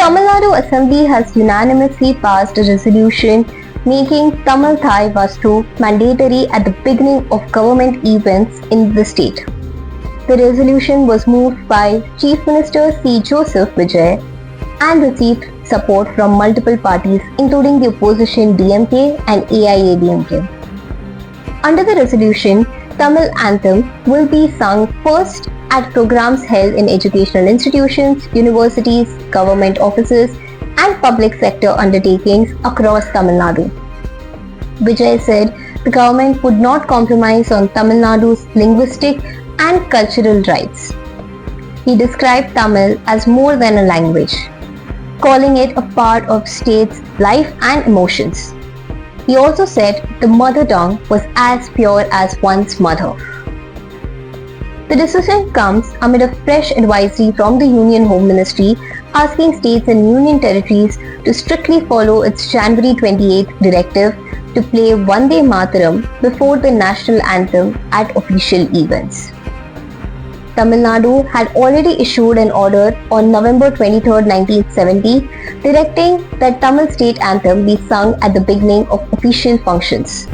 Tamil Nadu Assembly has unanimously passed a resolution making Tamil Thaai Vazhthu mandatory at the beginning of government events in the state. The resolution was moved by Chief Minister C. Joseph Vijay and received support from multiple parties including the opposition DMK and AIADMK. Under the resolution, Tamil anthem will be sung first at programs held in educational institutions, universities, government offices and public sector undertakings across Tamil Nadu. Vijay said the government would not compromise on Tamil Nadu's linguistic and cultural rights. He described Tamil as more than a language, calling it a part of state's life and emotions. He also said the mother tongue was as pure as one's mother. The decision comes amid a fresh advisory from the Union Home Ministry asking states and union territories to strictly follow its January 28 directive to play Vande Mataram before the national anthem at official events. Tamil Nadu had already issued an order on November 23, 1970, directing that Tamil state anthem be sung at the beginning of official functions.